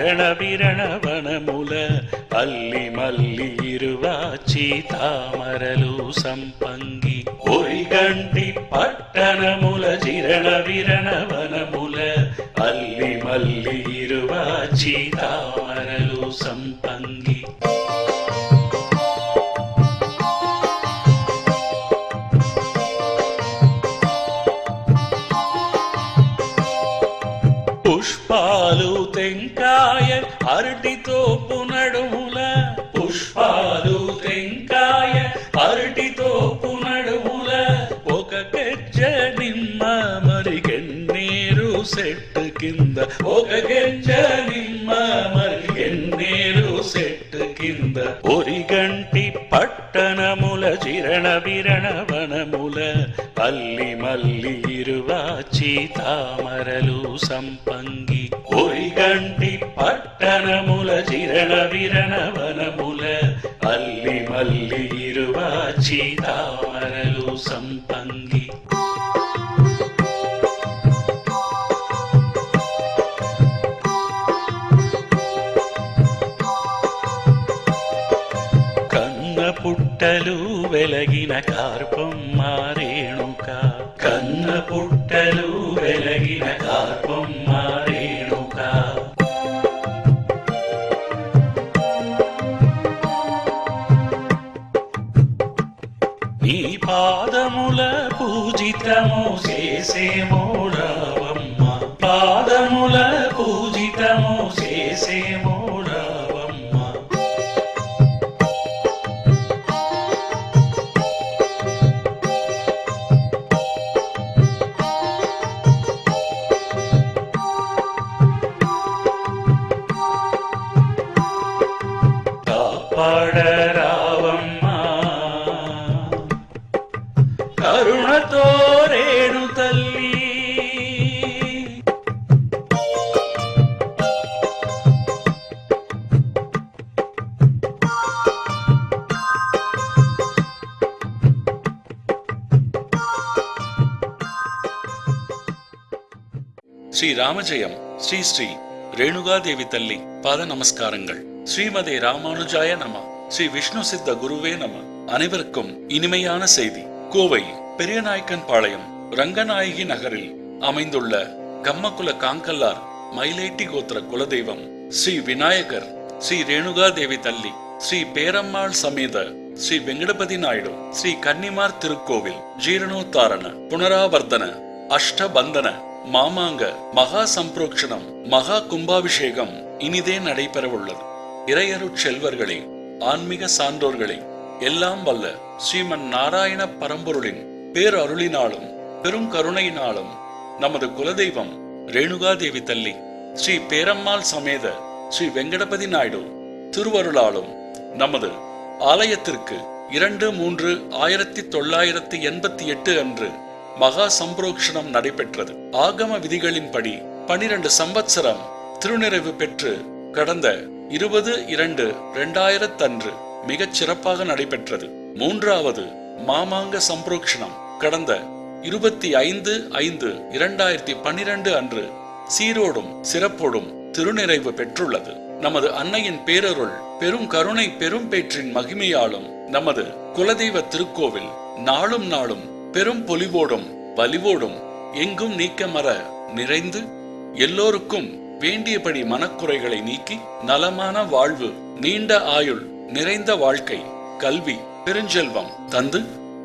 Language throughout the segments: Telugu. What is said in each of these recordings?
జిరణ విరణవనముల అల్లి మల్లి ఇరువాచి తామరలు సంపంగి ఒరిగంటి పట్టణముల జిరణ విరణవనముల అల్లి మల్లి ఇరువాచి తామరలు సంపంగి పుష్పాలు తెంకాయ అరటితో పునడుముల పుష్పాలు తెంకాయ అరటితో పునడుముల ఒక గెజ్జ నిమ్మ మరి గెన్నేరు సెట్టు కింద ఒక గెజ్జ నిమ్మ మరి గెన్నేరు సెట్టు కింద ఒరిగంటి పట్టణముల జిరణ విరణవనముల అల్లి మల్లి ఇరువాచి తామరలు సంపంగి ఒరిగంటి పట్టణముల జిరణ విరణవనముల అల్లి మల్లి ఇరువాచి తామరలు సంపంగి పుట్టలు వెలగిన కార్పమ్మ రేణుక కన్న పుట్టలు వెలగిన కార్పమ్మ రేణుక నీ పాదముల పూజితము చేసేమో రావమ్మ పాదముల పూజితము చేసేమో పాడరావమ్మా కరుణతో రేణు తల్లి శ్రీ రామజయం శ్రీ శ్రీ రేణுகாதேவி తల్లి పాద నమస్కారங்கள். ஸ்ரீமதே ராமானுஜாய நம. ஸ்ரீ விஷ்ணு சித்த குருவே நம. அனைவருக்கும் இனிமையான செய்தி. கோவை பெரியநாயக்கன் பாளையம் ரங்கநாயகி நகரில் அமைந்துள்ள கம்மகுல காங்கல்லார் மயிலேட்டி கோத்திர குலதெய்வம் ஸ்ரீ விநாயகர் ஸ்ரீ ரேணுகாதேவி தல்லி ஸ்ரீ பேரம்மாள் சமேத ஸ்ரீ வெங்கடபதி நாயுடு ஸ்ரீ கன்னிமார் திருக்கோவில் ஜீரணோத்தாரண புனராவர்த்தன அஷ்டபந்தன மாமாங்க மகா சம்பிரோக்ஷணம் மகா கும்பாபிஷேகம் இனிதே நடைபெறவுள்ளது. இறையருட் செல்வர்களே, ஆன்மீக சான்றோர்களே, எல்லாம் வல்ல ஸ்ரீமன் நாராயண பரம்பொருளின் பேரருளினாலும் பெரும் கருணையினாலும் நமது குலதெய்வம் ரேணுகாதேவி தல்லி ஸ்ரீ பேரம்மாள் சமேத ஸ்ரீ வெங்கடபதி நாயுடு திருவருளாலும் நமது ஆலயத்திற்கு 2/3/1988 அன்று மகா சம்பிரோக்ஷணம் நடைபெற்றது. ஆகம விதிகளின்படி 12 சம்பத்சரம் திருநிறைவு பெற்று கடந்த 20/2/2000 அன்று மிகச் சிறப்பாக நடைபெற்றது. 3வது மாமாங்க சம்பிரோக்ஷணம் கடந்த 25/5/2012 அன்று சீரோடும் சிறப்போடும் திருநிறைவு பெற்றுள்ளது. நமது அன்னையின் பேரருள் பெரும் கருணை பெரும் பேற்றின் மகிமையாலும் நமது குலதெய்வ திருக்கோவில் நாளும் நாளும் பெரும் பொலிவோடும் வலிவோடும் எங்கும் நீக்கமர நிறைந்து எல்லோருக்கும் வேண்டியபடி மனக்குறைகளை நீக்கி நலமான வாழ்வு, நீண்ட ஆயுள், நிறைந்த வாழ்க்கை, கல்வி, பெருஞ்செல்வம் தந்து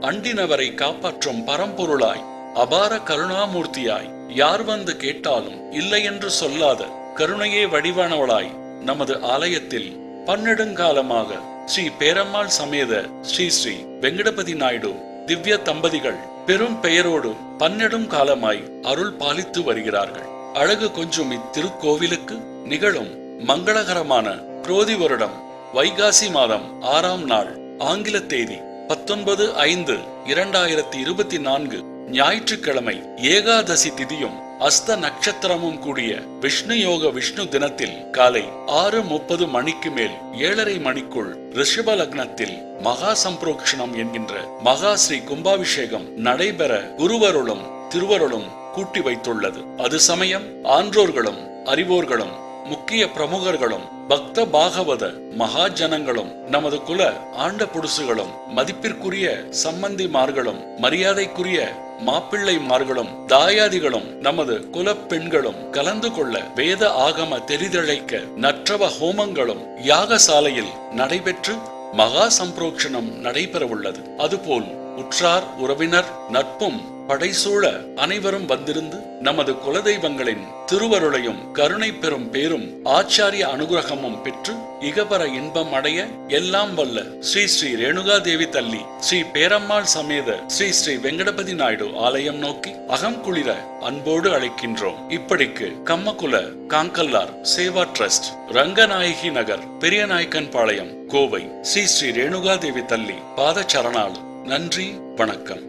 அண்டினவரை காப்பாற்றும் பரம்பொருளாய் அபார கருணாமூர்த்தியாய் யார் வந்து கேட்டாலும் இல்லை என்று சொல்லாத கருணையே வடிவானவளாய் நமது ஆலயத்தில் பன்னெடுங்காலமாக ஸ்ரீ பேரம்மாள் சமேத ஸ்ரீ ஸ்ரீ வெங்கடபதி நாயுடு திவ்ய தம்பதிகள் பெரும் பெயரோடு பன்னெடும் காலமாய் அருள் பாலித்து வருகிறார்கள். அழகு கொஞ்சம் இத்திருக்கோவிலுக்கு நிகழும் மங்களகரமான குரோதி வருடம் வைகாசி மாதம் 6ஆம் நாள் ஆங்கில தேதி 19/5/2024 ஞாயிற்றுக்கிழமை ஏகாதசி திதியும் அஸ்த நட்சத்திரமும் கூடிய விஷ்ணு யோக விஷ்ணு தினத்தில் காலை 6:30 மணிக்கு மேல் 7:30 மணிக்குள் ரிஷப லக்னத்தில் மகா சம்பிரோக்ஷணம் என்கின்ற மகா ஸ்ரீ கும்பாபிஷேகம் நடைபெற குருவருளும் திருவருளும் கூட்டி வைத்துள்ளது. அது சமயம் ஆன்றோர்களும் அறிவோர்களும் முக்கிய பிரமுகர்களும் பக்த பாகவத மகாஜனங்களும் நமது குல ஆண்ட புடுசுகளும் மதிப்பிற்குரிய சம்பந்திமார்களும் மரியாதைக்குரிய மாப்பிள்ளைமார்களும் தாயாதிகளும் நமது குல பெண்களும் கலந்து கொள்ள வேத ஆகம தெரிதழைக்க நற்றவ ஹோமங்களும் யாகசாலையில் நடைபெற்று மகா சம்பிரோக்ஷணம் நடைபெறவுள்ளது. அதுபோல் உற்றார் உறவினர் நட்பும் படைசூழ அனைவரும் வந்திருந்து நமது குலதெய்வங்களின் திருவருளையும் கருணை பெறும் பேரும் ஆச்சாரிய அனுகிரகமும் பெற்று இகபர இன்பம் அடைய எல்லாம் வல்ல ஸ்ரீ ஸ்ரீ ரேணுகாதேவி தல்லி ஸ்ரீ பேரம்மாள் சமேத ஸ்ரீ ஸ்ரீ வெங்கடபதி நாயுடு ஆலயம் நோக்கி அகம் குளிர அன்போடு அழைக்கின்றோம். இப்படிக்கு கம்மகுல காங்கல்லார் சேவா ட்ரஸ்ட், ரங்கநாயகி நகர், பெரியநாயக்கன் பாளையம், கோவை ஸ்ரீ ஸ்ரீ ரேணுகாதேவி தல்லி பாத சரணாலு. நன்றி, வணக்கம்.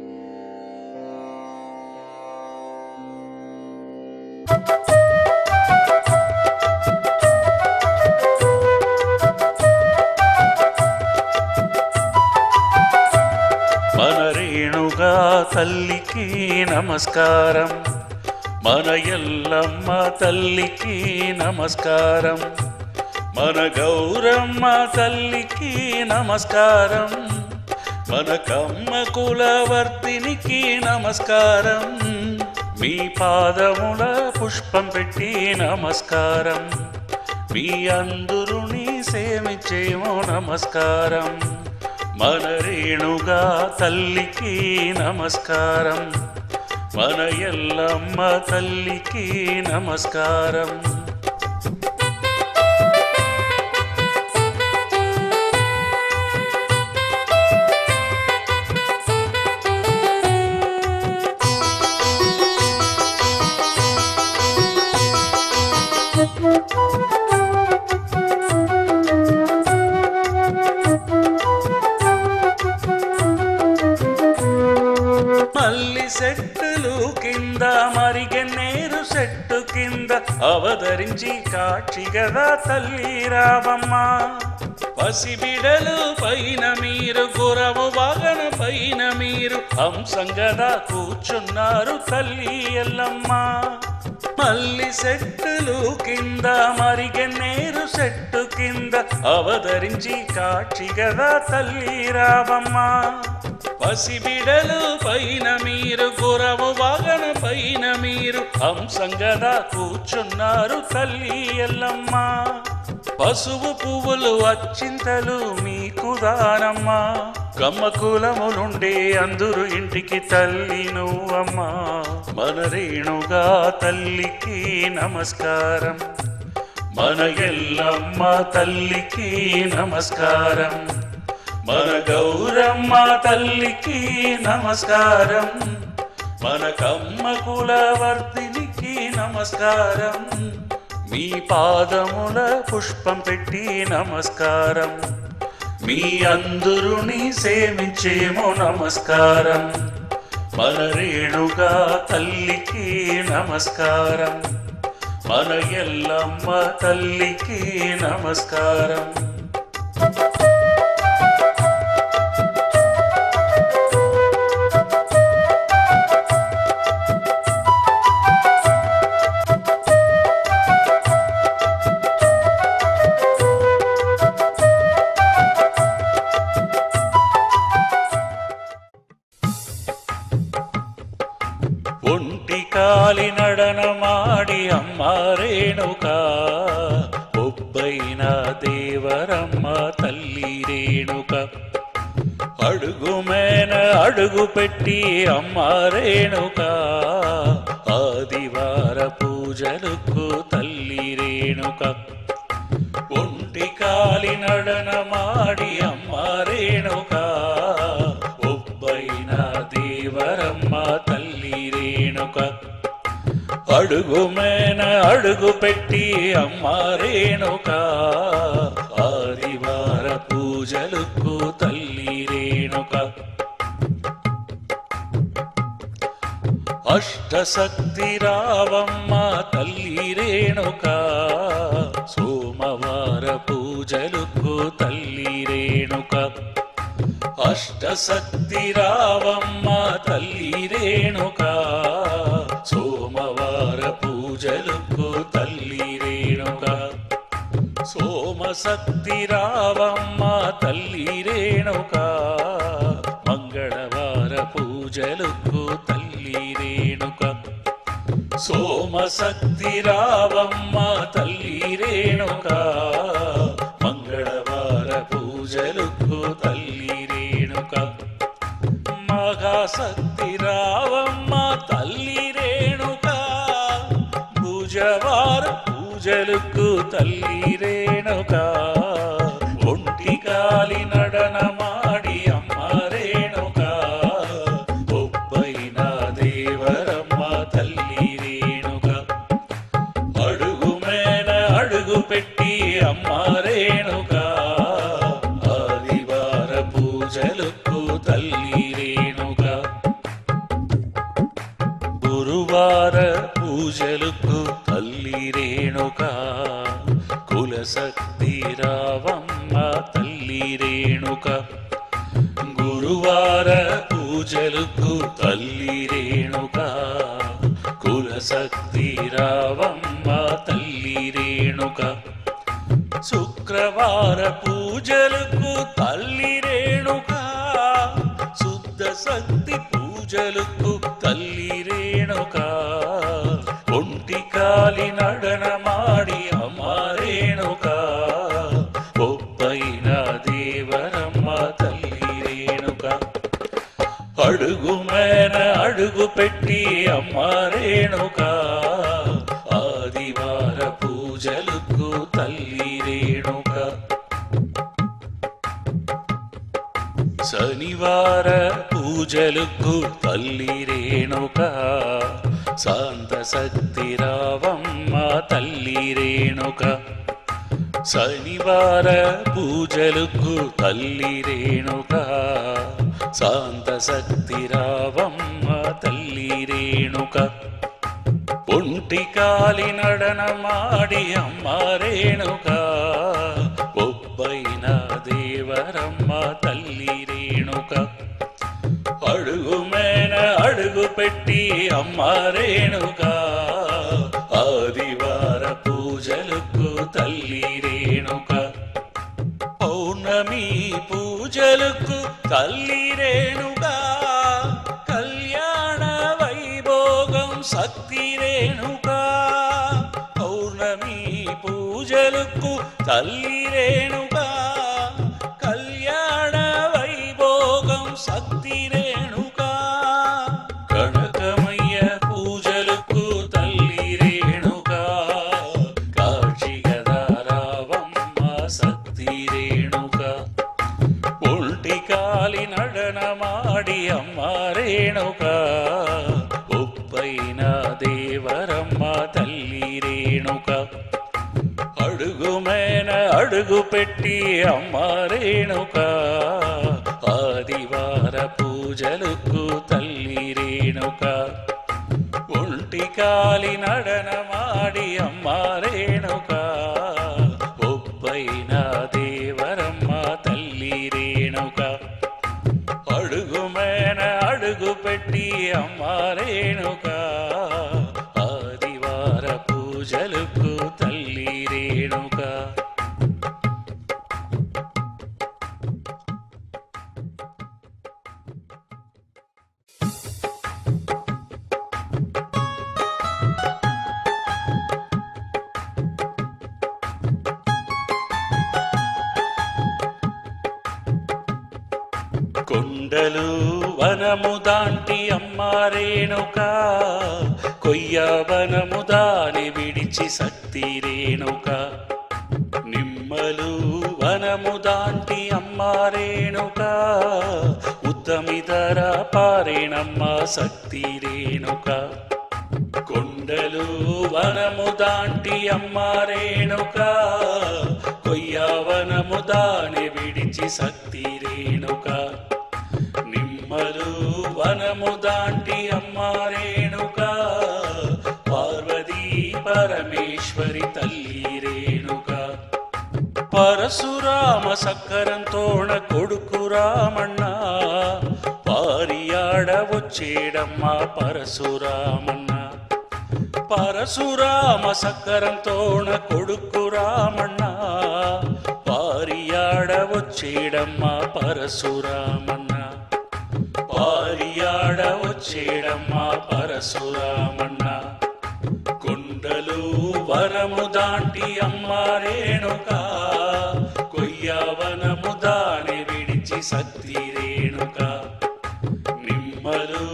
మన రేణుగా తల్లికి నమస్కారం, మన ఎల్లమ్మ తల్లికి నమస్కారం, మన గౌరమ్మ తల్లికి నమస్కారం, మన కమ్మ కులవర్తినికి నమస్కారం, మీ పాదముల పుష్పం పెట్టి నమస్కారం, మీ అందురుని సేవించేమో నమస్కారం. మన రేణుగా తల్లికి నమస్కారం, మన ఎల్లమ్మ తల్లికి నమస్కారం. మల్లి సెట్టులు కింద మరిగెన్నేరు చెట్టు కింద అవతరించి కాక్షి గదా తల్లి రావమ్మ. పసిబిడలు పైన మీరు, గురవు వాగన పైన మీరు, హంసంగదా కూర్చున్నారు తల్లి ఎల్లమ్మ. మల్లి సెట్టులు కింద మరిగెన్నేరు చెట్టు కింద అవతరించి కాక్షి గదా తల్లి రావమ్మ. పసిబిడలు పైన మీరు, గురవు వాగన పైన మీరు, హంసంగదా కూర్చున్నారు తల్లి ఎల్లమ్మ. పసుపు పువ్వులు అచ్చింతలు మీకు దానమ్మా, కమ్మ కులములుండే అందరు ఇంటికి తల్లి నువ్వమ్మా. మన రేణుగా తల్లికి నమస్కారం, మన ఎల్లమ్మ తల్లికి నమస్కారం, మన గౌరమ్మ తల్లికి నమస్కారం, మన కమ్మ కులవర్తినికి నమస్కారం, మీ పాదముల పుష్పం పెట్టి నమస్కారం, మీ అందురుని సేవించేమో నమస్కారం. మన రేణుగా తల్లికి నమస్కారం, మన ఎల్లమ్మ తల్లికి నమస్కారం. ఒంటి కాలి నడనమాడి అమ్మ రేణుక, ఒబ్బైన దేవరమ్మ తల్లి రేణుక. అడుగు మేన అడుగు పెట్టి అమ్మ రేణుక, ఆదివార పూజలకు తల్లి రేణుక. ఒంటి కాలి నడనమాడి అమ్మ రేణుక, ఒబ్బైన దేవరమ్మ తల్లి రేణుక. అడుగు మేన అడుగు పెట్టి అమ్మ రేణుక, ఆదివార పూజలకు తల్లి రేణుక. అష్టశక్తి రావమ్మ తల్లి రేణుక, సోమవార పూజలకు తల్లి రేణుక. అష్టశక్తి రావమ్మ తల్లి రేణుక, సోమవార పూజలకు తల్లి రేణుక. సోమశక్తి రావమ్మ తల్లి రేణుక మంగళవార పూజలకు తల్లి రేణుక సోమశక్తి రావమ్మ తల్లి రేణుక మంగళవార పూజలకు తల్లి రేణుక మహాశక్తి రావమ్మ తల్లి రేణుక బుధవార పూజలకు తల్లి రేణుక ఒంటి కాలి నడనమాడి అమ్మ రేణుక ఒబ్బైన దేవరమ్మ తల్లి రేణుక అడుగు మేన అడుగు పెట్టి అమ్మ రేణుక ఆదివార పూజలకు తల్లి రేణుక గురువార పూజలకు తల్లి రేణుక కులశక్తి రావమ్మ తల్లి రేణుక గురువార పూజలకు తల్లి రేణుక కులశక్తి రావమ్మ తల్లి రేణుక శుక్రవార పూజలకు తల్లి రేణుక శుద్ధ శక్తి పూజలకు తల్లి రేణుక ఒంటి కాలి నడనమాడి అమ్మ రేణుక ఒబ్బైన దేవరమ్మ తల్లి రేణుక అడుగు మేన అడుగు పెట్టి అమ్మ రేణుక ఆదివార పూజలకు తల్లి రేణుక శనివార పూజలకు తల్లి రేణుక శాంత శక్తి రావమ్మ తల్లి రేణుక శనివార పూజలకు తల్లి రేణుక శాంత శక్తి రావమ్మ తల్లి రేణుక ఒంటి కాలి నడనమాడి అమ్మ రేణుక ఒబ్బైన దేవరమ్మ తల్లి రేణుక అడుగు మేన అడుగు పెట్టి అమ్మ రేణుక ఆదివార పూజలకు తల్లి రేణుక పౌర్ణమి పూజలకు తల్లి రేణుక కళ్యాణ వైభోగం శక్తి రేణుక పౌర్ణమి పూజలకు తల్లి రేణుక కళ్యాణ వైభోగం శక్తి రేణుక కనకమయ్య పూజలకు తల్లి రేణుక కాశీగదారావమ్మ శక్తి రేణుక ఒంటి కాలి నడనమాడి అమ్మ రేణుక ఒబ్బైన దేవరమ్మ తల్లి రేణుక అడుగు మేన అడుగు పెట్టి అమ్మ రేణుక ఆదివార పూజలకు తల్లి రేణుక ఒంటి కాలి నడనమాడి అమ్మ రేణుక ఒబ్బైన దేవరమ్మ తల్లి రేణుక అడుగు మేన అడుగు పెట్టి అమ్మ రేణుక ఆదివార పూజలకు తల్లి రేణుక కొండలు వనము దాంటి అమ్మ రేణుక కొయ్య వనము దాని విడిచి శక్తి రేణుక నిమ్మలు వనము దాంటి అమ్మ రేణుక ఉత్తమిధర పారేణమ్మ శక్తి రేణుక కొండలు వనము దాంటి అమ్మ రేణుక కొయ్య వనము దాని విడిచి శక్తి రేణుక నిమ్మలు వనము దాంటి అమ్మ రేణుక పార్వతీ పరమేశ్వరి తల్లి రేణుక పరశురామ సక్కరంతోణ కొడుకు రామಣ್ణ పారియాడ వచ్చేడమ్మ పరశురామన్న పరశురామ సక్కరంతోణ కొడుకు రామಣ್ణ వచ్చేడమ్మా పరశురామన్న, పారియాడ వచ్చేడమ్మా పరశురామన్న. కొండలు వనము దాటి అమ్మ రేణుక, కొయ్యవనము దాని విడిచి సత్తి రేణుక. నిమ్మలు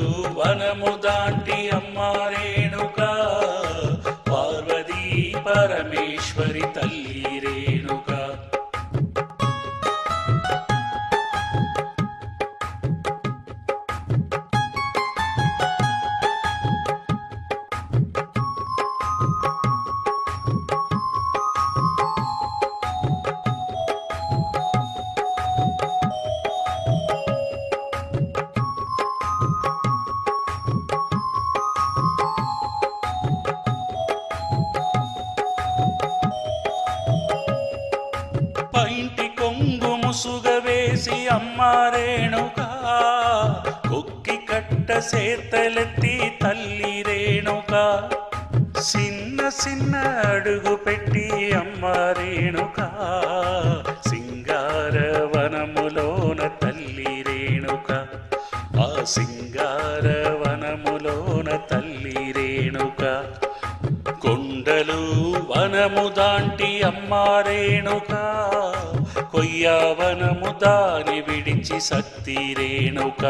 వనము దాటి అమ్మ రేణుక, పార్వతీ పరమేశ్వరి తల్లి రేణుక. పైంటి కొంగు ముసుగ వేసి అమ్మ రేణుక, కొక్కి కట్ట సేతలెత్తి తల్లి రేణుక. చిన్న చిన్న అడుగు పెట్టి అమ్మ రేణుక, సింగార వనములోన తల్లి రేణుక. ఆ సింగార వనములోన తల్లి రేణుక. కొండలు వనము దాంటి అమ్మ రేణుక, కొయ్యవనము దాని విడిచి సత్తి రేణుక.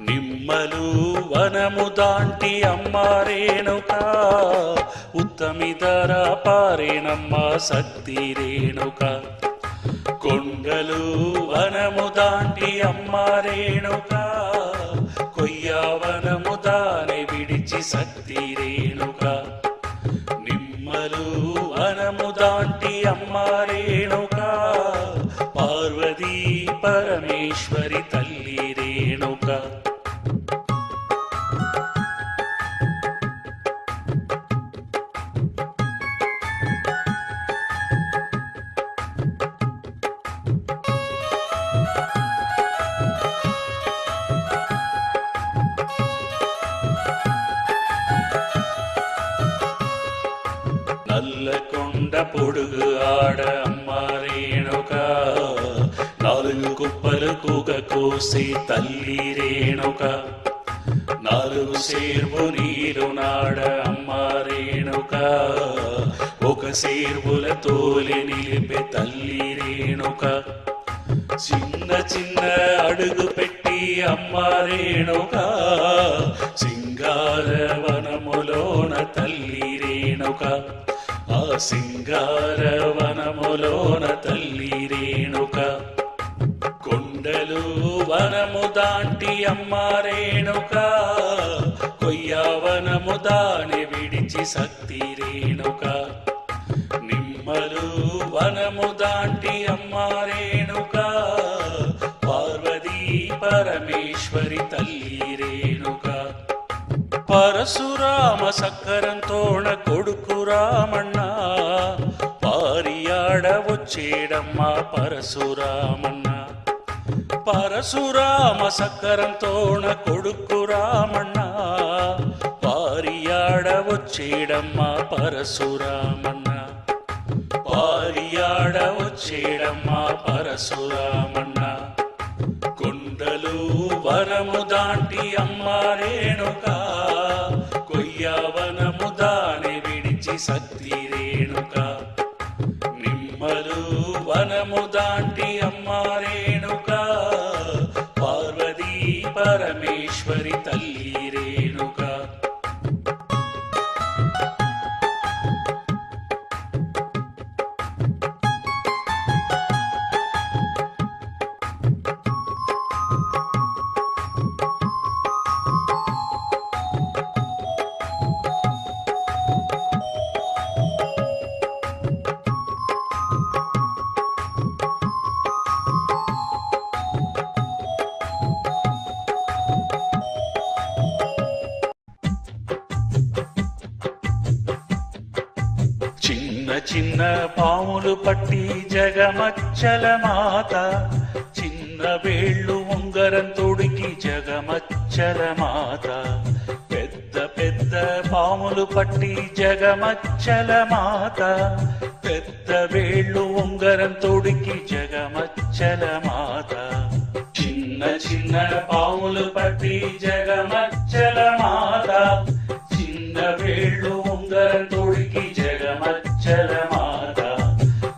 నిమ్మలు వనము దాంటి అమ్మ రేణుక, ఉత్తమిదర పారేనమ్మ సత్తి రేణుక. కొండలు వనము దాంటి అమ్మ రేణుక, కొయ్యవనము దాని విడిచి సత్తి రేణుక. నిమ్మలు వనము దాంటి అమ్మ రేణుక, పార్వతీ పరమేశ్వరి తల్లి రేణుక. నల్లకొండ పొడుగు ఆడ అమ్మ రేణుక, నాలుగు కుప్పలు కూక కోసి తల్లి రేణుక. నాలుగు సేర్వు నీరు నాడ అమ్మ రేణుక, ఒక సేర్వుల తోలి నిలిపే తల్లి రేణుక. చిన్న చిన్న అడుగు పెట్టి అమ్మ రేణుక, సింగార వనములోన తల్లి రేణుక. ఆ సింగార వనములోన తల్లి రేణుక. కొండలు వనము దాంటి అమ్మ రేణుక, కొయ్యవనము దాని విడిచి సత్తి రేణుక. నిమ్మలు వనము దాంటి అమ్మ రేణుక, పార్వతీ పరమేశ్వరి తల్లి రేణుక. పరశురామ సక్కరంతోణ కొడుకు రామన్న, పారియాడ వచ్చేడమ్మా పరశురామన్న. పరశురామ సక్కరంతోణ కొడుకు రామన్న, పారియాడ వచ్చేడమ్మా పరశురామన్న. పారియాడ వచ్చేడమ్మా పరశురామన్న. కొండలు వనము దాంటి అమ్మ రేణుక, కొయ్యవనము దాని విడిచి సత్తి రేణుక. నిమ్మలు వనము దాంటి అమ్మ రేణుక, పార్వతీ పరమేశ్వరి తల్లి రేణుక. చిన్న చిన్న పాములు పట్టి జగమచ్చల మాత, చిన్న వేళ్ళు ఉంగరం తొడికి జగమచ్చల మాత. పెద్ద పెద్ద పాములు పట్టి జగమచ్చల మాత, పెద్ద వేళ్ళు ఉంగరం తొడికి జగమచ్చల మాత. చిన్న చిన్న పాములు పట్టి జగమచ్చల మాత. చిన్న వేళ్ళు ఉంగరం తొడికి జగమచ్చల మాత.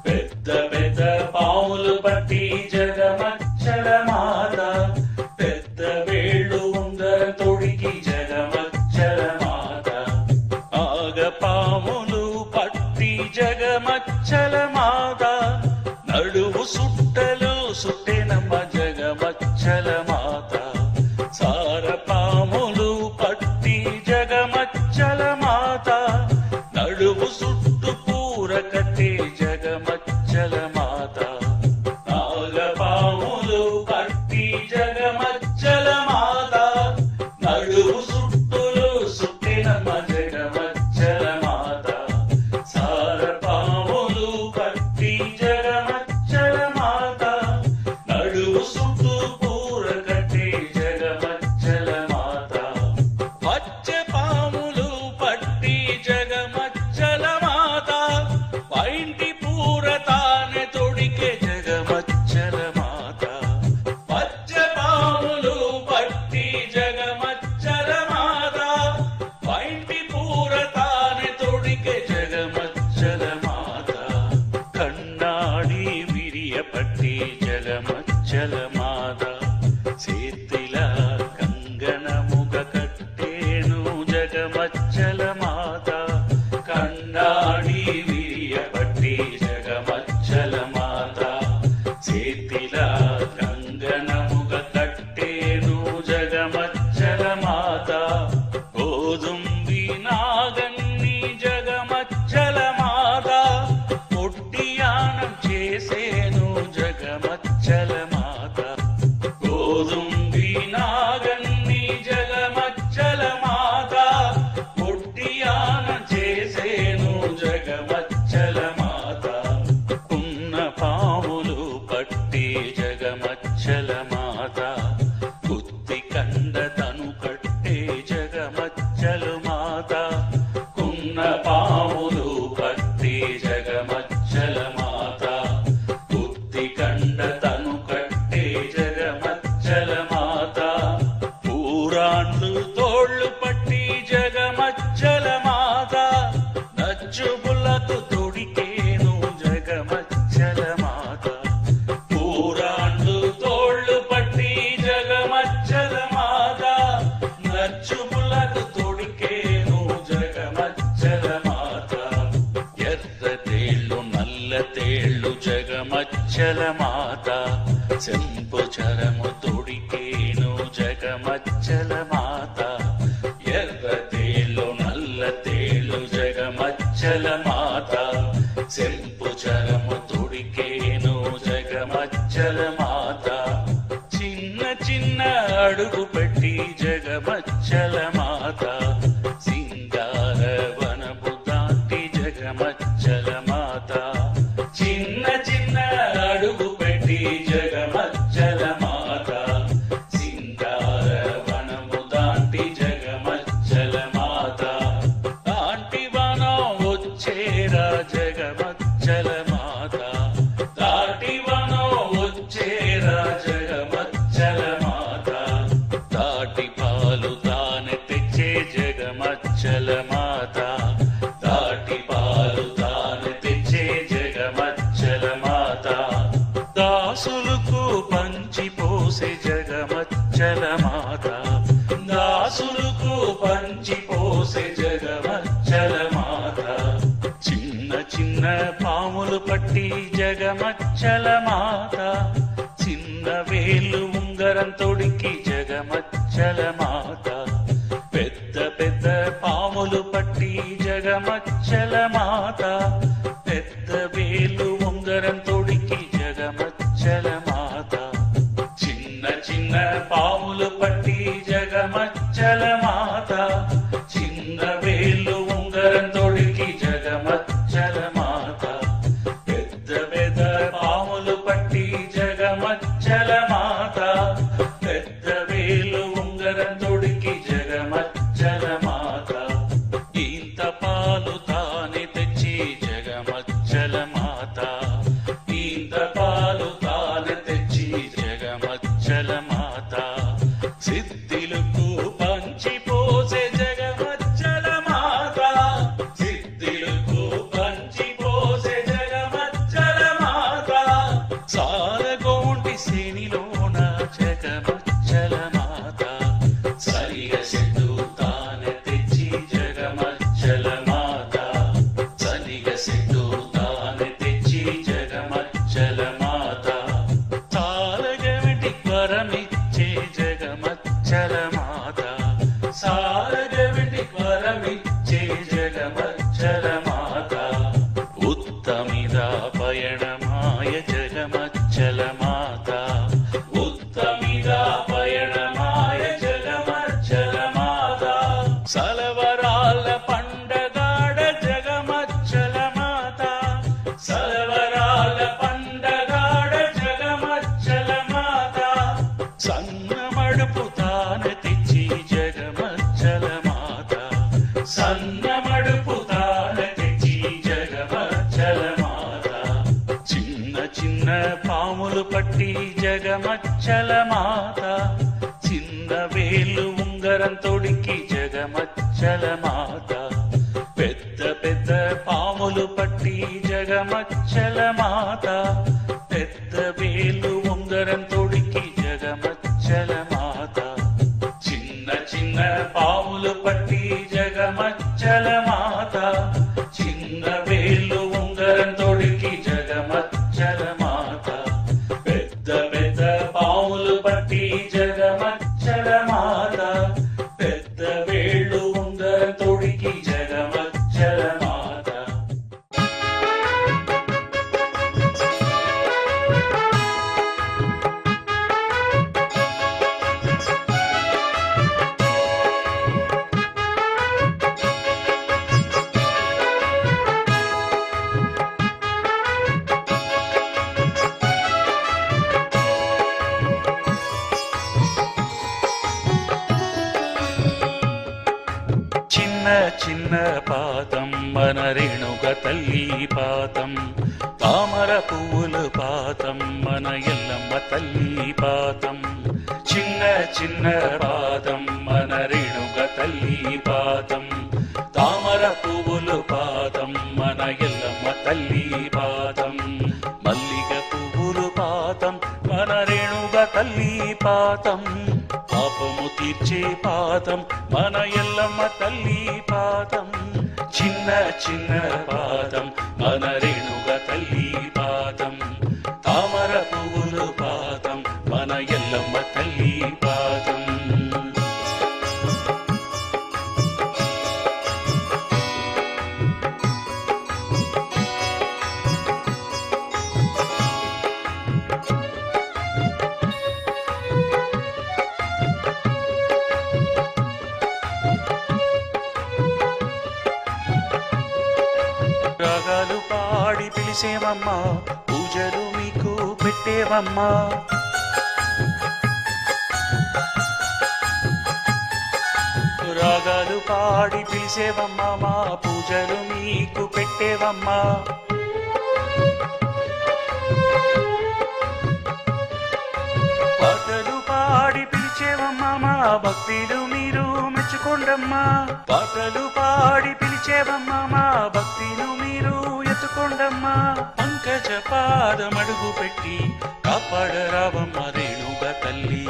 పెద్ద పెద్ద పాములు పట్టి జగమచ్చల మాత. పెద్ద వేళ్ళు ఉంగరం తొడికి జగమచ్చల మాత. ఆగ పాములు పట్టి జగమచ్చల మాత. నడువు సుట్టలు సుట్టెనమ్మ జగమచ్చల మాత. సార పాములు పట్టి జగమచ్చల మాత. నడువు సుట్టు పూర కట్టి జగమచ్చల మాత. నాగ పాములు పట్టి జగమచ్చల మాత. నడువు సుట్టులు సుట్టినమ్మ జగమచ్చల మాత. సార పాములు పట్టి జగమచ్చల మాత. నడువు సుట్టు పూర కట్టి జగమచ్చల మాత. పచ్చ పాములు పట్టి జగమచ్చల మాత. పైంటి పూర తానే తొడికే జగమచ్చల మాత. పచ్చ పాములు పట్టి జగమచ్చల మాత. పైంటి పూర తానే తొడికే జగమచ్చల మాత. కన్నాడి విరియ పట్టి జగమచ్చల మాత. చేతిల కంగనముగ కట్టేను జగమచ్చల మాత. కన్నాడి విరియ పట్టి జగమచ్చల మాత. చేతిల కంగనముగ కట్టేను జగమచ్చల మాత. గోధుంబి నాగన్ని జగమచ్చల మాత. పొట్టియానం చేసేను జగమచ్చల మాత. గోధుంబి నాగన్ని జగమచ్చల మాత. పొట్టియానం చేసేను జగమచ్చల మాత. ఉన్న పాములు పట్టి జగమచ్చల మాత. కుత్తి కండ తను కట్టే జగమచ్చల మాత. కున్న పాములు పట్టి జగమచ్చల మాత. కుత్తి కండ తను కట్టే జగమచ్చల మాత. పూరాన్లు తోళ్ళు పట్టి జగమచ్చల మాత. నచ్చుబులకు తొడికేను జగమచ్చల మాత. పూరాన్లు తోళ్ళు పట్టి జగమచ్చల మాత. నచ్చుబులకు తొడికేను జగమచ్చల మాత. ఎర్ర తేళ్ళు నల్ల తేళ్ళు జగమచ్చల మాత. చెంపు చరము తొడికేను జగమచ్చల మాత. ఎర్ర తేళ్ళు నల్ల తేళ్ళు జగమచ్చల మాత. చెంపు చరము తొడికేను జగమచ్చల మాత. చిన్న చిన్న అడుగు పెట్టి జగమచ్చల మాత. సింగార వనపు దాటి జగమచ్చల మాత. చిన్న చిన్న అడుగు పెట్టి జగమచ్చల మాత. సింగార వనము దాటి జగమచ్చల మాత. దాంటి వనం వచ్చేరా జగమచ్చల మాత. దాటి వనం వచ్చేరా జగమచ్చల మాత. దాటి పాలు తానే తెచ్చే జగమచ్చల మాత. దాటి పాలు తానే తెచ్చే జగమచ్చల మాత. దాసులకు పంచిపోసే జగమచ్చల మాత. దాసులకు పంచిపోసే జగమచ్చల మాత. చిన్న చిన్న పాములు పట్టి జగమచ్చల మాత. చిన్న వేలు ఉంగరం తొడికి జగమచ్చల మాత. పెద్ద పెద్ద పాములు పట్టి జగమచ్చల మాత. పెద్ద వేలు ఉంగరం తొడికి జగమచ్చల మాత. చిన్న చిన్న పాములు పట్టి జగమచ్చల మాత. చిన్న వేలు ఉంగరం తొడికి జగమచ్చల మాత. పెద్ద పెద్ద పాములు పట్టి జగమచ్చల మాత. పెద్ద వేలు ఉంగరం తొడికి జగమచ్చల మాత. ఇంత పాలు తానే తెచ్చి జగమచ్చల సారగవిటి వరమిచ్చే జగమచ్చల మాత ఉత్తమిదా పయణమాయ జగమచ్చల మాత ఉత్తమిదా పయణమాయ జగమచ్చల మాత సలవరాల పండగాడ జగమచ్చల మాత సలవరాల పండగాడ జగమచ్చల మాత సన్నమడుపు తాన తెచ్చి జగమచ్చల మాత సన్నమడుపు తాన తెచ్చి జగమచ్చల మాత చిన్న చిన్న పాములు పట్టి జగమచ్చల మాత చిన్న వేలు ఉంగరం తొడికి జగమచ్చల మాత పెద్ద పెద్ద పాములు పట్టి జగమచ్చల మాత పెద్ద వేలు ఉంగరం తొడికి జగమచ్చల మాత చిన్న చిన్న పాములు పట్టి జగమచ్చల మాత చిన్న వేలు ఉంగరం తొడికి జగమచ్చల మాత పెద్ద పెద్ద పాములు పట్టి జగమచ్చల మాత పెద్ద వేళ్ళు ఉంగరం తొడికి జగమచ్చల మాత చిన్న చిన్న పాతం మన రేణుగ తల్లి పాతం తామర పువ్వులు పాతం మన ఎల్లమ్మ తల్లి పాతం చిన్న చిన్న పాతం మన రేణుగ తల్లి పాతం తామర పువ్వులు పాతం మన ఎల్లమ్మ తల్లి పాతం మల్లిగ పువ్వులు పాతం మన రేణుగ తల్లి పాతం పాపము తీర్చే పాతం మన ఎల్లమ్మ తల్లి పాతం చిన్న చిన్న పాతం మన రేణుగ తల్లి పాతం తామర పువ్వులు పాతం మన ఎల్లమ్మ తల్లి పాతం రాగాలు పాడి పిలిసేమమ్మా పూజలు మీకు పెట్టేవమ్మా రాగాలు పాడి పిలిసేవమ్మా మా పూజలు మీకు పెట్టేవమ్మా పాటలు పాడి పిలిచేవమ్మా మా భక్తిలు మీరు మెచ్చుకోండమ్మా పాటలు పాడి పిలిచేవమ్మా మా భక్తిలు మీరు ఎత్తుకోండమ్మా పంకజ పాదమడుగు పెట్టి కాపాడరావమ్మ రేణుగ తల్లి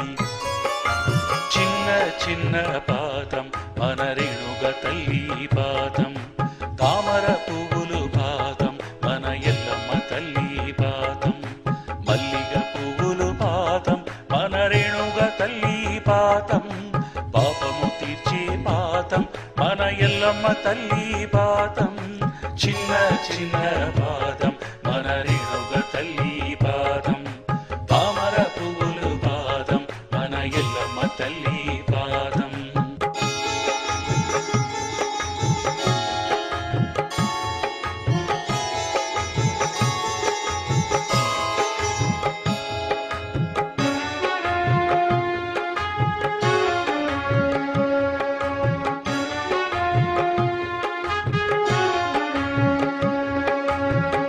చిన్న చిన్న పాదం మన రేణుగ తల్లి పాదం తామర పువ్వులు పాదం మన ఎల్లమ్మ తల్లి పాదం మల్లిగ పువ్వులు పాదం మన రేణుగ తల్లి పాదం పాపము తీర్చే పాదం మన ఎల్లమ్మ తల్లి పాదం చిన్న చిన్న పాదం మన రేణుగ తల్లి పాదం తామర పువ్వులు పాదం మన ఎల్లమ్మ తల్లి పాదం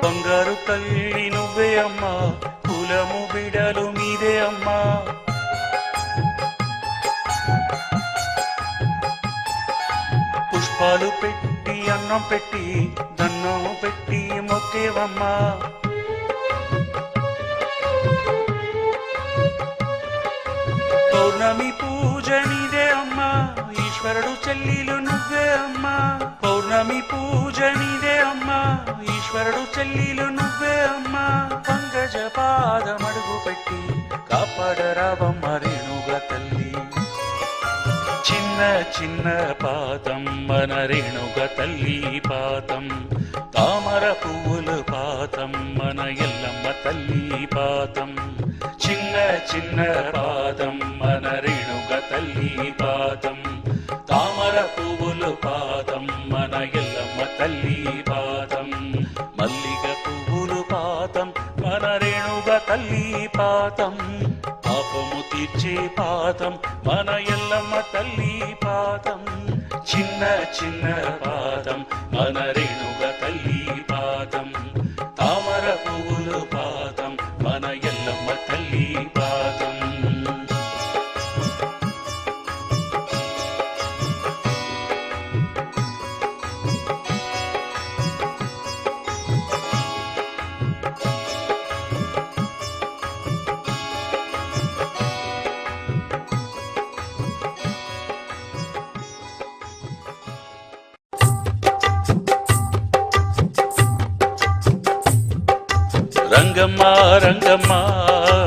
బంగారు తల్లి నువ్వే అమ్మా కులము బిడలు మీదే అమ్మా పుష్పాలు పెట్టి అన్నం పెట్టి దన్నం పెట్టి మొక్కేవమ్మా పౌర్ణమి పూజ నీదే అమ్మా ఈశ్వరుడు చెల్లిలు నువ్వే అమ్మా పౌర్ణమి పూజ నీదే అమ్మా ఈశ్వరుడు చెల్లిలు నువ్వే అమ్మా పంకజ పాదమడుగు పెట్టి కాపాడరావమ్మ రేణుగ తల్లి చిన్న చిన్న చిన్న పాదం మన రేణుక తల్లి పాదం తామర పువ్వులు పాదం మన ఎల్లమ్మ తల్లి పాదం చిన్న చిన్న పాదం మన రేణుక తల్లి పాదం తామర పువ్వులు పాదం మన ఎల్లమ్మ తల్లి పాదం మల్లిగ పువ్వులు పాదం మన రేణుక తల్లి పాదం పాపము తీర్చే పాదం మన ఎల్లమ్మ తల్లి పాదం చిన్న చిన్న పాదం మన రేణుక తల్లి పాదం తామర పువ్వులు పాదం మన ఎల్లమ్మ తల్లి పాదం రంగమ్మ రంగమ్మ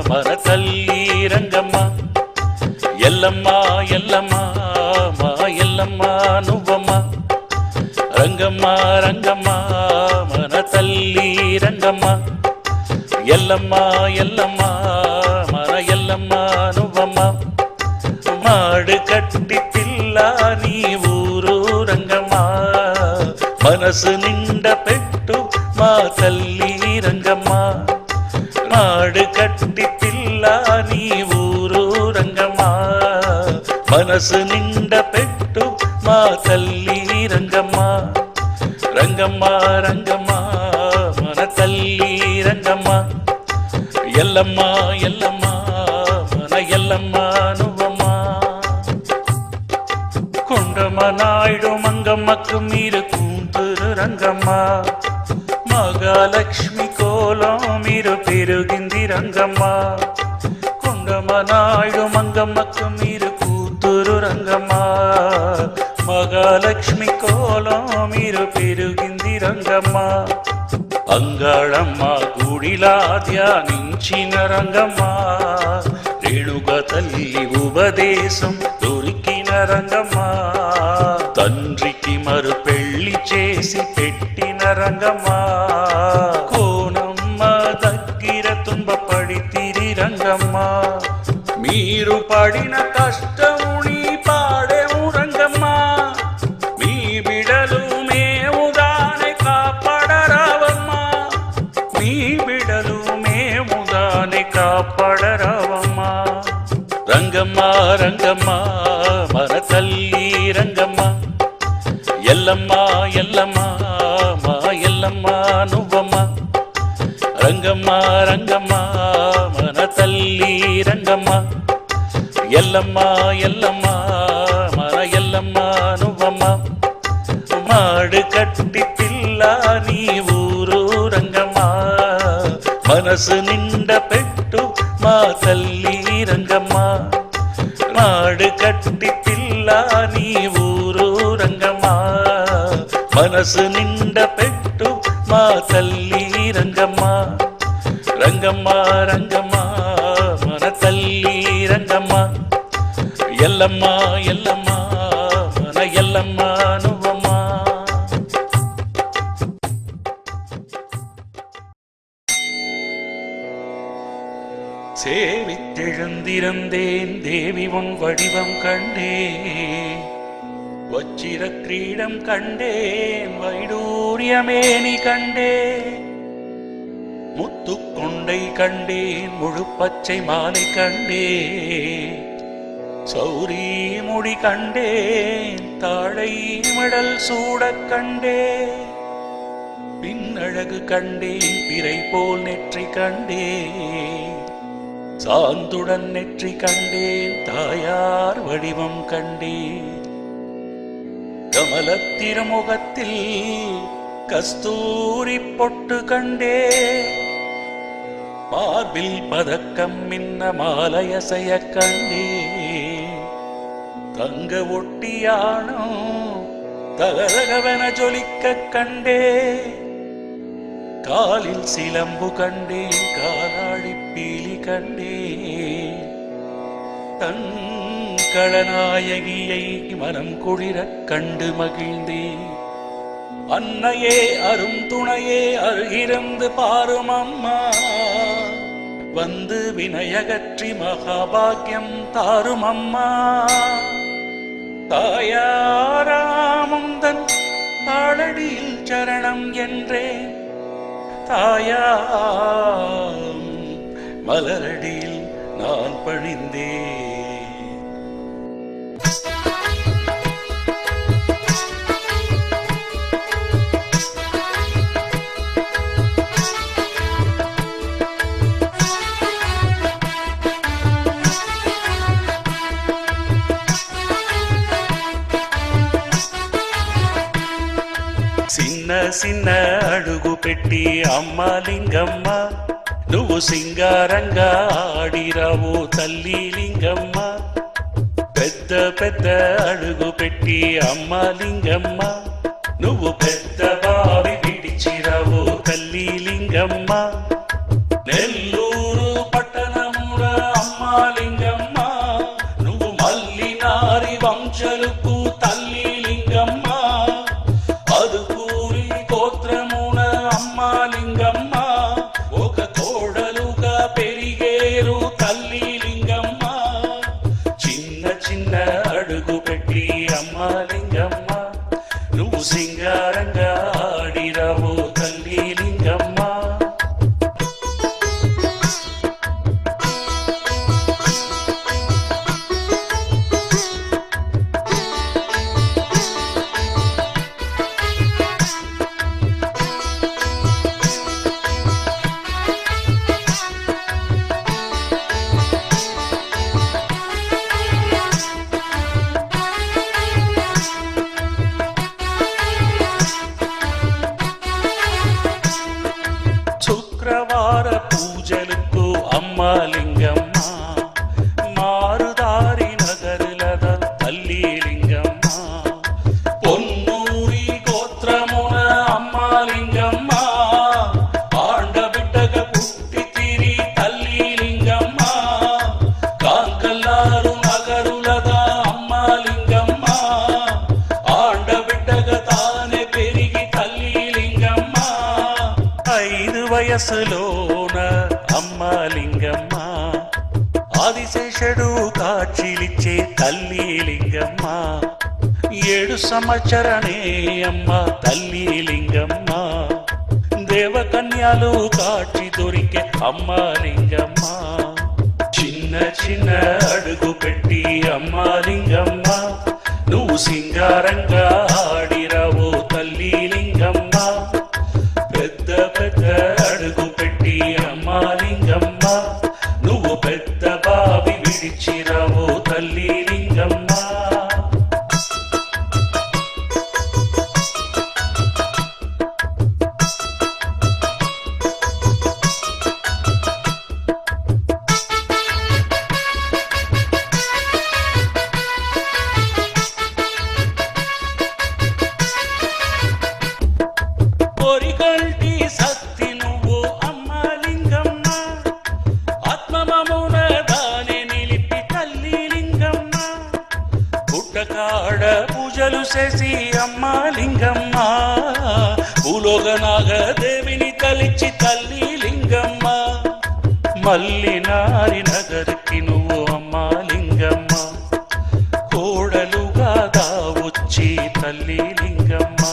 మన తల్లి రంగమ్మ ఎల్లమ్మ ఎల్లమ్మ మా ఎల్లమ్మ నువ్వమ్మ రంగమ్మ రంగమ్మ మన తల్లి రంగమ్మ ఎల్లమ్మ ఎల్లమ్మ మన ఎల్లమ్మ నువ్వమ్మ మాడు కట్టి పిల్ల నీ ఊరు రంగమ్మ మనసు నిండ పెట్టు మా తల్లి రంగమ్మ మాడు కట్టి పిల్ల నీ ఊరు రంగమ్మ మనసు నిండ పెట్టు మా తల్లి రంగమ్మ రంగమ్మ రంగమ్మ మన తల్లి రంగమ్మ ఎల్లమ్మ ఎల్లమ్మ మన ఎల్లమ్మ నువ్వమ్మ కొండమ్మ నాయుడు మంగమ్మకు మీరు కూతురు రంగమ్మ మహాలక్ష్మి కోలం మీరు పెరిగింది రంగమ్మ కొండమ్మ నాయుడు మంగమ్మకు మీరు కూతురు రంగమ్మ మహాలక్ష్మి కోలం మీరు పెరిగింది రంగమ్మ అంగాళమ్మ గుడిలా ధ్యానించిన రంగమ్మ రేణుక తల్లి ఉపదేశం దొరికిన రంగమ్మ తండ్రికి మరు పెళ్లి చేసి పెట్టిన రంగమ్మ కోనమ్మ దగ్గర తుంబపడితిరి రంగమ్మ మీరు పడిన కష్టముని పాడేము రంగమ్మ మీ బిడలు మేముగానే కాపాడరావమ్మ మీ బిడలు మేముగానే కాపాడరావమ్మ రంగమ్మ రంగమ్మ మన తల్లి రంగమ్మ ఎల్లమ్మ ఎల్లమ్మ మా ఎల్లమ్మ నువ్వమ్మ రంగమ్మ రంగమ్మ మన తల్లి రంగమ్మ ఎల్లమ్మ ఎల్లమ్మ మన ఎల్లమ్మ నువ్వమ్మ మాడు కట్టి పిల్ల నీ ఊరు రంగమ్మ మనసు నిండ పెట్టు మా తల్లి రంగమ్మ మాడు కట్టి పిల్ల నీ ఊరు రంగమ్మ మనసు నిండ పెట్టు మా తల్లి రంగమ్మ రంగమ్మ రంగమ్మ మన తల్లి రంగమ్మ ఎల్లమ్మ ఎల్లమ్మ మన ఎల్లమ్మ నువ్వమ్మ சேவித்தெழுந்திருந்தேன் தேவி உன் வடிவம் கண்டேன் வச்சிர கிரீடம் கண்டேன் வைடூரியமேனி கண்டேன் முத்துக்கொண்டை கண்டேன் முழு பச்சை மாலை கண்டேன் சௌரி முடி கண்டேன் தாழை மடல் சூடக் கண்டேன் பின்னழகு கண்டேன் பிறை போல் நெற்றி கண்டேன் சாந்துடன் நெற்றி கண்டேன் தாயார் வடிவம் கண்டேன் கமலத் திருமுகத்தில் கஸ்தூரி பொட்டு கண்டேன் மார்பில் பதக்கம் மின்ன மாலையசைய கண்டேன் தங்க ஒட்டியானும் தகதகவென ஜொலிக்க கண்டேன் காலில் சிலம்பு கண்டேன் காலாடி பீலி கண்டேன் தன் மங்கள நாயகியை மனம் குளிரக் கண்டு மகிழ்ந்தேன். அன்னையே அரும் துணையே அருகிருந்து பாரும் அம்மா, வந்து வினையகற்றி மகாபாகியம் தாரும் அம்மா. தாயாராமுந்தன் தாளடியில் சரணம் என்றே, தாயாம் மலரடியில் நான் பணிந்தேன். చిన్న చిన్న అడుగు పెట్టి అమ్మ లింగమ్మ, నువ్వు సింగారంగా ఆడిరావు తల్లి లింగమ్మ. పెద్ద పెద్ద అడుగు పెట్టి అమ్మ లింగమ్మ, నువ్వు పెద్ద బావి విడిచిరావు తల్లి లింగమ్మ. నెల్లూరు పట్టణముల అమ్మ లింగమ్మ, నువ్వు మల్లి నారి వంశలుకు తల్లి లింగమ్మ. అదుకూరి గోత్రమున అమ్మ లింగమ్మ, ఒక కోడలుగా పెరిగేరు తల్లి లింగమ్మ. చిన్న చిన్న అడుగు పెట్టి అమ్మ లింగమ్మ, నువ్వు సింగారంగా ఆడిరావు తల్లి లింగమ్మ. శుక్రవార పూజలకు అమ్మ లింగమ్మ, మారుదారి నగరులద తల్లి లింగమ్మ. పొన్నూరి గోత్రమున అమ్మ లింగమ్మ, ఆండబిడ్డగా పుట్టి తిరి తల్లి లింగమ్మ. కాంకల్లారు నగరులద అమ్మ లింగమ్మ, ఆండబిడ్డగా తానే పెరిగి తల్లి లింగమ్మ. 5 వయసులోన అమ్మ లింగమ్మ, ఆదిశేషుడు కాక్షిలిచ్చే తల్లి లింగమ్మ. 7 సంవత్సరనే అమ్మ తల్లి లింగమ్మ, దేవకన్యాలు కాక్షి దొరికే అమ్మ లింగమ్మ. చిన్న చిన్న అడుగు పెట్టి అమ్మ లింగమ్మ, నువ్వు సింగారంగా ఆడిరావు తల్లి లింగమ్మ. పెద్ద పెద్ద అడుగు పెట్టి అమ్మ లింగమ్మ, నువ్వు పెద్ద బావి విడిచిరావు తల్లి లింగమ్మ. కోరికంటి శక్తి నువ్వు అమ్మ లింగమ్మ, ఆత్మమమున దాని నిలిపి తల్లి లింగమ్మ. పుట్టకాడ పూజలు చేసి అమ్మ లింగమ్మ, భూలోకనాగ దేవిని తలిచి తల్లి లింగమ్మ. మల్లి నారి నగరికి నువ్వు అమ్మ లింగమ్మ, కోడలుగా దావొచ్చి తల్లి లింగమ్మ.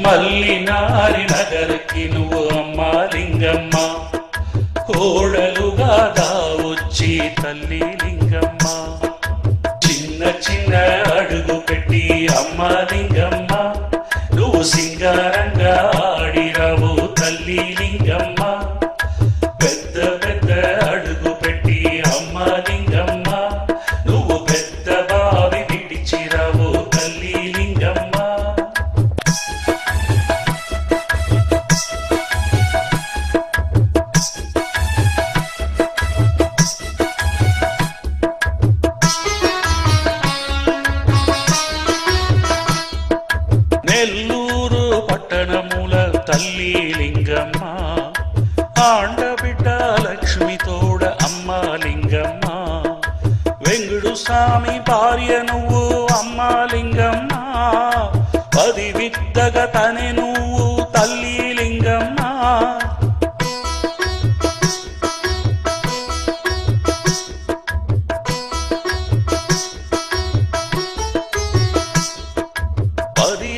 మల్లి నారి నగరికి నువ్వు అమ్మ లింగమ్మ, కోడలుగా దావొచ్చి తల్లి లింగమ్మ. చిన్న చిన్న అడుగు పెట్టి అమ్మ లింగమ్మ, నువ్వు సింగారంగా ఆడిరావు తల్లి లింగమ్మ. పెద్ద పెద్ద అడుగు పెట్టి అమ్మ లింగమ్మ, నువ్వు పెద్ద బావి విడిచిరావు తల్లి లింగమ్మ. నెల్లూరు పట్టణ లింగమ్మ పది విద్దగ తనె నువ్వు తల్లి లింగమ్మ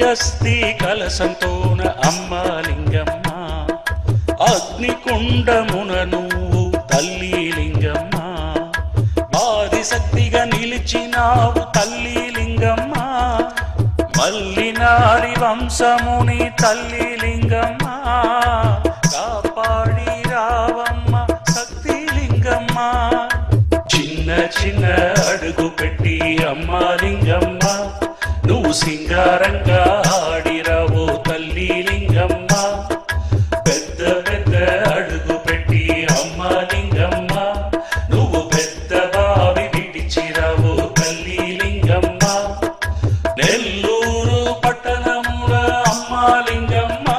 అస్థి కలసంతోన అమ్మ లింగమ్మ అగ్నికుండమున నువ్వు తల్లి లింగమ్మ ఆదిశక్తిగా నిలిచినావు తల్లి లింగమ్మ మల్లినారి వంశముని తల్లి లింగమ్మ కాపాడి రావమ్మ శక్తి లింగమ్మ చిన్న చిన్న అడుగు పెట్టి అమ్మ లింగమ్మ నువ్వు సింగారంగా ఆడిరావో తల్లి లింగమ్మ పెద్ద పెద్ద అడుగు పెట్టి అమ్మ లింగమ్మ నువ్వు పెద్ద బావి విడిచిరావో తల్లి లింగమ్మ నెల్లూరు పట్టణముల అమ్మ లింగమ్మ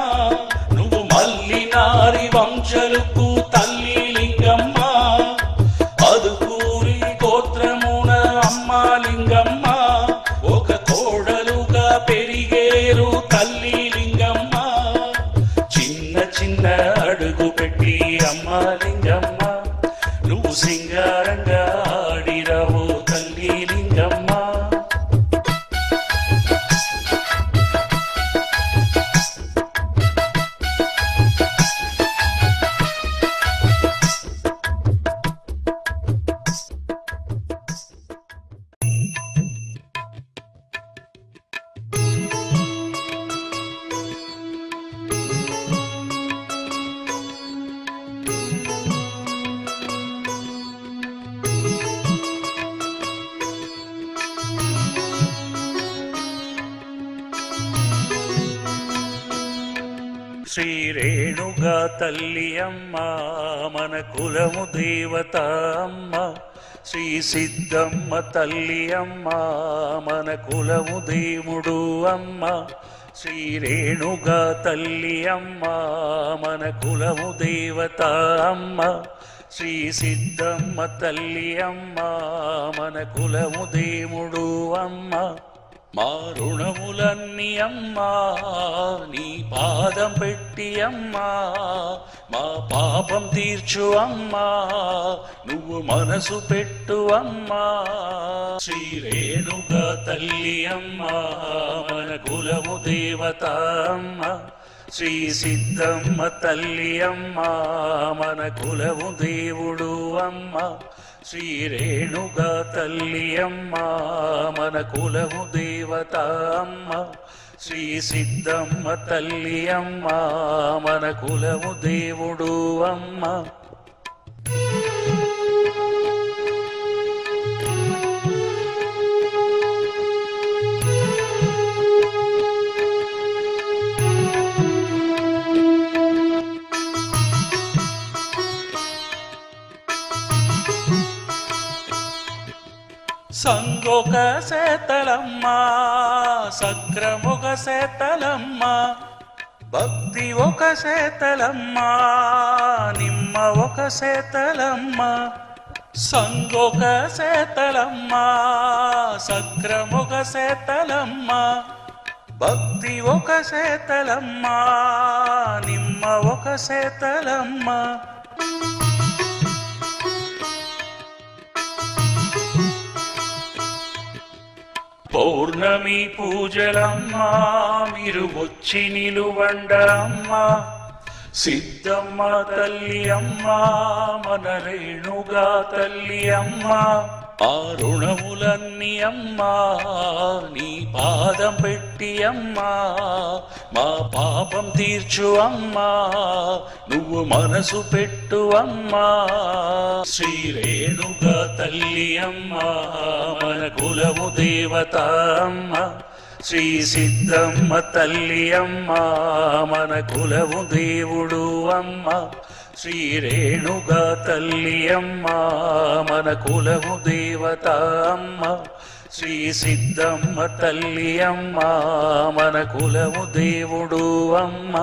నువ్వు మల్లినారి వంశలుకు తల్లి లింగమ్మ అదుకూరి గోత్రమున అమ్మ లింగమ్మ పెరిగేరు తల్లి లింగమ్మ చిన్న చిన్న అడుగు పెట్టి అమ్మ లింగమ్మ నువ్వు సింగారంగా ఆడిరావు తల్లి లింగమ్మ శ్రీ రేణుగా తల్లి అమ్మ మన కులము దేవత అమ్మ శ్రీ సిద్ధమ్మ తల్లి అమ్మ మన కులము దేవుడు అమ్మ శ్రీ రేణుగా తల్లి అమ్మ మన కులము దేవత అమ్మ శ్రీ సిద్ధమ్మ తల్లి అమ్మ మన కులము దేవుడు అమ్మ మా రుణములన్నీ అమ్మా నీ పాదం పెట్టి అమ్మా మా పాపం తీర్చు అమ్మా నువ్వు మనసు పెట్టు అమ్మా శ్రీ రేణుగా తల్లి అమ్మా మన కులము దేవత అమ్మ శ్రీ సిద్ధమ్మ తల్లి అమ్మా మన కులము దేవుడు అమ్మ శ్రీ రేణుగా తల్లి అమ్మ మన కులము దేవత అమ్మ శ్రీ సిద్ధమ్మ తల్లి అమ్మ మన కులము దేవుడు అమ్మ సంగొక సేతలమ్మ సక్రముగ సేతలమ్మ భక్తి ఒక సేతలమ్మ నిమ్మ ఒక సేతలమ్మ సంగొక సేతలమ్మ సక్రముగ సేతలమ్మ భక్తి ఒక సేతలమ్మ నిమ్మ ఒక సేతలమ్మ పౌర్ణమి పూజలమ్మా మీరు వచ్చి నిలువండమ్మా సిద్ధమ్మ తల్లి అమ్మా మన రేణుగా తల్లి అమ్మా ఆ రుణములన్నీ అమ్మా నీ పాదం పెట్టి అమ్మా మా పాపం తీర్చు అమ్మా నువ్వు మనసు పెట్టు అమ్మా శ్రీ రేణుగా తల్లి అమ్మా మన కులము దేవత అమ్మ శ్రీ సిద్ధమ్మ తల్లి అమ్మ మన కులము దేవుడు అమ్మ శ్రీ రేణుగా తల్లి అమ్మ మన కులము దేవత అమ్మ శ్రీ సిద్ధమ్మ తల్లి అమ్మ మన కులము దేవుడు అమ్మ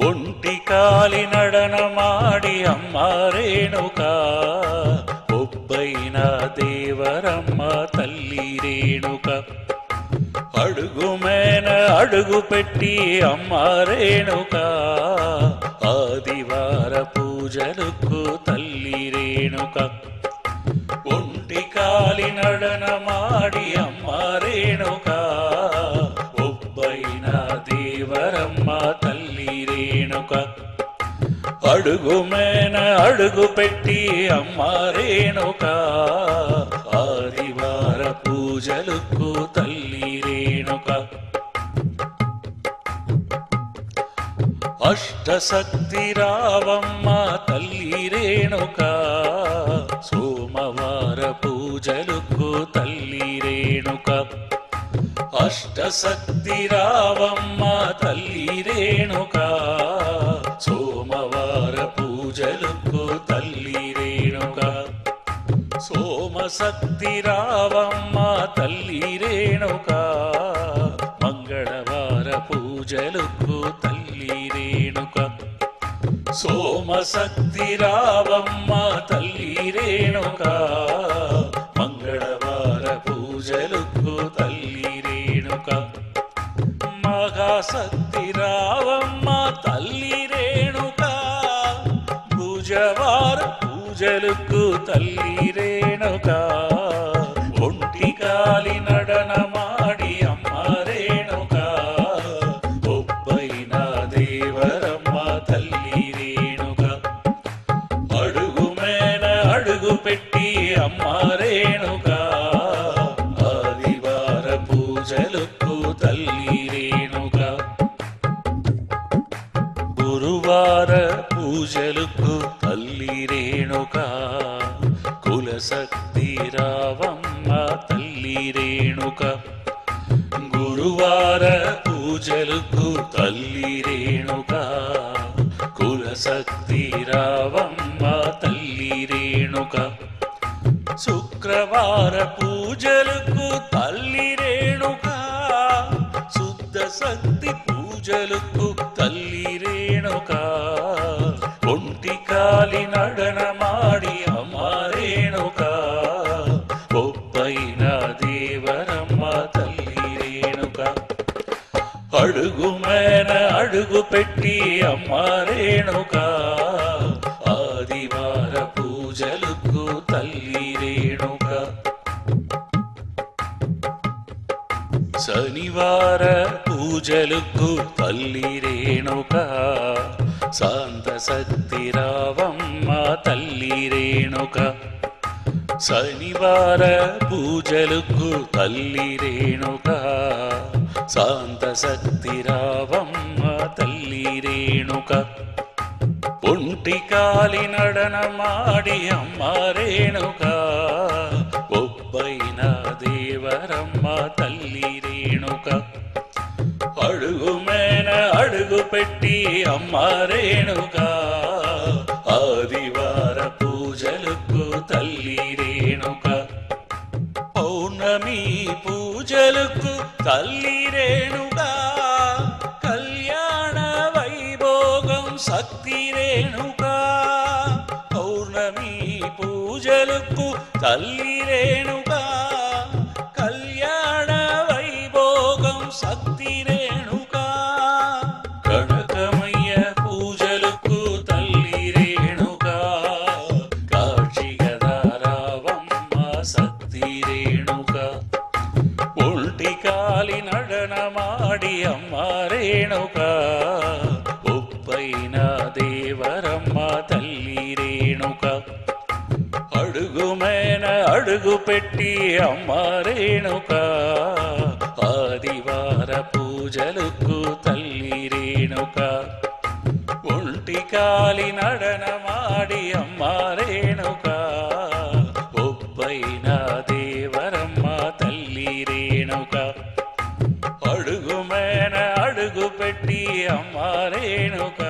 ఒంటి కాలి నడనమాడి అమ్మ రేణుక ఒబ్బైన దేవరమ్మ తల్లి రేణుక అడుగు మేన అడుగు పెట్టి అమ్మ రేణుక ఆదివార పూజలకు తల్లి రేణుక ఒంటి కాలి నడనమాడి అమ్మ రేణుక ఒబ్బైన దేవరమ్మ తల్లి రేణుక అడుగు మేన అడుగు పెట్టి అమ్మ రేణుక ఆదివార పూజలకు తల్లి రేణుక అష్టశక్తి రావమ్మ తల్లి రేణుక సోమవార పూజలకు తల్లి రేణుక అష్టశక్తి రావమ్మ తల్లి రేణుక సోమవార పూజలకు తల్లి రేణుక సోమశక్తి రావమ్మ తల్లి రేణుక మంగళవార పూజలకు తల్లి రేణుక సోమశక్తి రావమ్మ తల్లి రేణుక మంగళవార పూజలకు తల్లి రేణుక మహాశక్తి రావమ్మ తల్లి రేణుక బుధవార పూజలకు తల్లి రేణుక ఒంటి కాలి నడనమాడి అమ్మ రేణుక ఒబ్బైన దేవరమ్మ తల్లి రేణుక అడుగు మేన అడుగు పెట్టి అమ్మ రేణుక ఆదివార పూజలకు తల్లి రేణుక గురువార పూజలకు తల్లి రేణుక కులశక్తి రావమ్మ తల్లి రేణుక గురువార పూజలకు తల్లి రేణుక కులశక్తి రావమ్మ తల్లి రేణుక శుక్రవార పూజలకు తల్లి రేణుక శుద్ధ శక్తి పూజలకు తల్లి రేణుక ఒంటి కాలి నడనమాడి అమ్మ రేణుక ఒబ్బైన దేవరమ్మ తల్లి రేణుక అడుగు మేన అడుగు పెట్టి అమ్మ రేణుక ఆదివార పూజలకు తల్లి రేణుక శనివార పూజలకు తల్లి రేణుక శాంత శక్తి రావమ్మ తల్లి రేణుక శనివార పూజలకు తల్లి రేణుక శాంత శక్తి రావమ్మ తల్లి రేణుక ఒంటి కాలి నడనమాడి అమ్మ రేణుక ఒబ్బైన దేవరమ్మ తల్లి రేణుక అడుగు మేన అడుగు పెట్టి అమ్మ రేణుక ఆదివార పూజలకు తల్లి రేణుక పౌర్ణమి పూజలకు తల్లి రేణుక కళ్యాణ వైభోగం శక్తి రేణుక పౌర్ణమి పూజలకు తల్లి రేణుక కళ్యాణ వైభోగం శక్తి రేణుక కనకమయ్య పూజలకు తల్లి రేణుక కాశీగదారావమ్మ శక్తి రేణుక ఒంటి కాలి నడనమాడి అమ్మ రేణుక ఒబ్బైన దేవరమ్మ తల్లి రేణుక అడుగు మేన అడుగు పెట్టి అమ్మ రేణుక ఆదివార పూజలకు తల్లి రేణుక ఒంటి కాలి నడనమాడి అమ్మ రేణుక ఒబ్బైన దేవరమ్మ తల్లి రేణుక అడుగు మేన అడుగు పెట్టి అమ్మ రేణుక